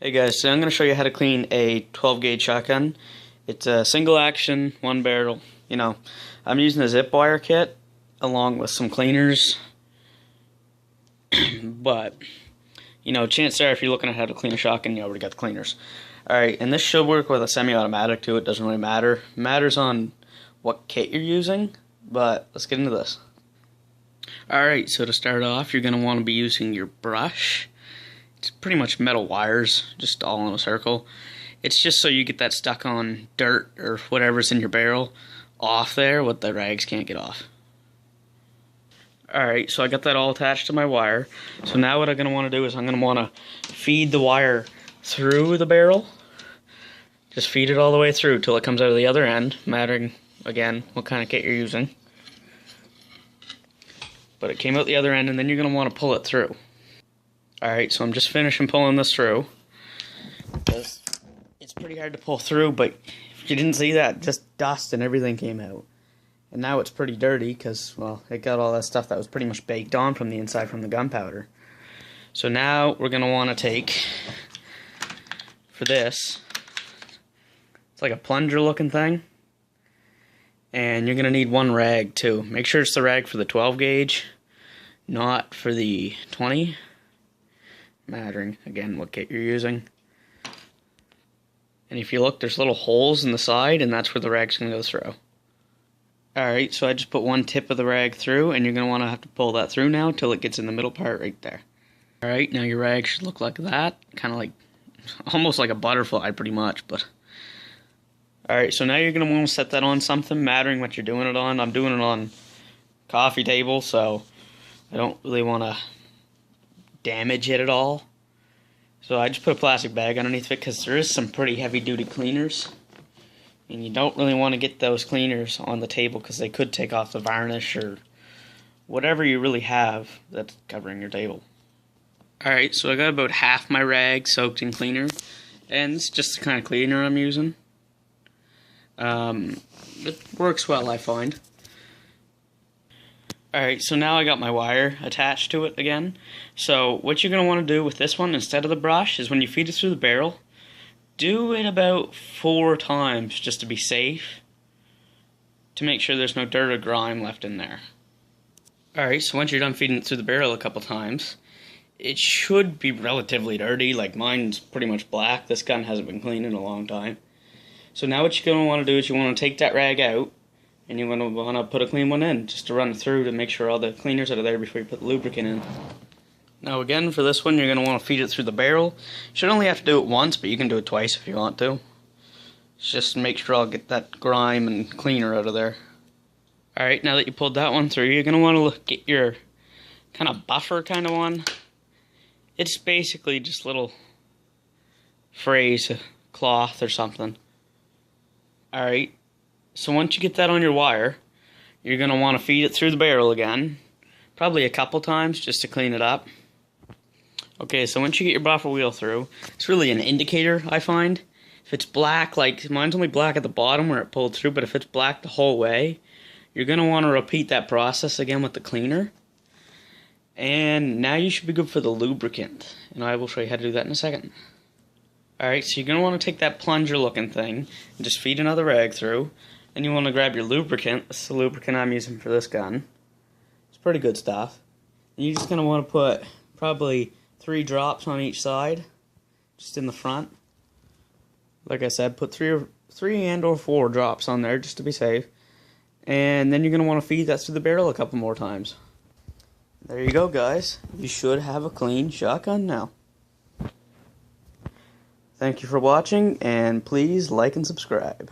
Hey guys, so I'm going to show you how to clean a 12 gauge shotgun. It's a single action, one barrel. I'm using a zip wire kit along with some cleaners. But, chances are if you're looking at how to clean a shotgun, you already got the cleaners. Alright, and this should work with a semi-automatic too. It doesn't really matter. It matters on what kit you're using, but let's get into this. Alright, so to start off, you're going to want to be using your brush. It's pretty much metal wires, just all in a circle. It's just so you get that stuck on dirt or whatever's in your barrel off there, what the rags can't get off. Alright, so I got that all attached to my wire. So now what I'm going to want to do is I'm going to want to feed the wire through the barrel. Just feed it all the way through till it comes out of the other end, mattering, again, what kind of kit you're using. But it came out the other end, and then you're going to want to pull it through. Alright, so I'm just finishing pulling this through. Because it's pretty hard to pull through, but if you didn't see that, just dust and everything came out. And now it's pretty dirty because, well, it got all that stuff that was pretty much baked on from the inside from the gunpowder. So now we're going to want to take, for this, it's like a plunger looking thing. And you're going to need one rag too. Make sure it's the rag for the 12 gauge, not for the 20. Mattering, again, what kit you're using. And if you look, there's little holes in the side, and that's where the rag's going to go through. Alright, so I just put one tip of the rag through, and you're going to want to have to pull that through now till it gets in the middle part right there. Alright, now your rag should look like that. Kind of like, almost like a butterfly pretty much, but... Alright, so now you're going to want to set that on something, mattering what you're doing it on. I'm doing it on coffee table, so I don't really want to damage it at all. So I just put a plastic bag underneath it because there is some pretty heavy duty cleaners. And you don't really want to get those cleaners on the table because they could take off the varnish or whatever you really have that's covering your table. Alright, so I got about half my rag soaked in cleaner. And it's just the kind of cleaner I'm using. It works well, I find. Alright, so now I got my wire attached to it again. So what you're going to want to do with this one instead of the brush is when you feed it through the barrel, do it about 4 times just to be safe, to make sure there's no dirt or grime left in there. Alright, so once you're done feeding it through the barrel a couple times, it should be relatively dirty. Like mine's pretty much black. This gun hasn't been cleaned in a long time. So now what you're going to want to do is you want to take that rag out, and you're going to want to put a clean one in, just to run it through to make sure all the cleaners are there before you put the lubricant in. Now again, for this one, you're going to want to feed it through the barrel. You should only have to do it once, but you can do it twice if you want to. Just make sure I'll get that grime and cleaner out of there. Alright, now that you pulled that one through, you're going to want to get your kind of buffer kind of one. It's basically just little frays, cloth or something. Alright. So once you get that on your wire, you're going to want to feed it through the barrel again. Probably a couple times just to clean it up. Okay, so once you get your buffer wheel through, it's really an indicator, I find. If it's black, like mine's only black at the bottom where it pulled through, but if it's black the whole way, you're going to want to repeat that process again with the cleaner. And now you should be good for the lubricant. And I will show you how to do that in a second. Alright, so you're going to want to take that plunger looking thing and just feed another rag through. Then you want to grab your lubricant. This is the lubricant I'm using for this gun. It's pretty good stuff. And you're just going to want to put probably 3 drops on each side, just in the front. Like I said, put 3 and or 4 drops on there just to be safe. And then you're going to want to feed that through the barrel a couple more times. There you go, guys. You should have a clean shotgun now. Thank you for watching, and please like and subscribe.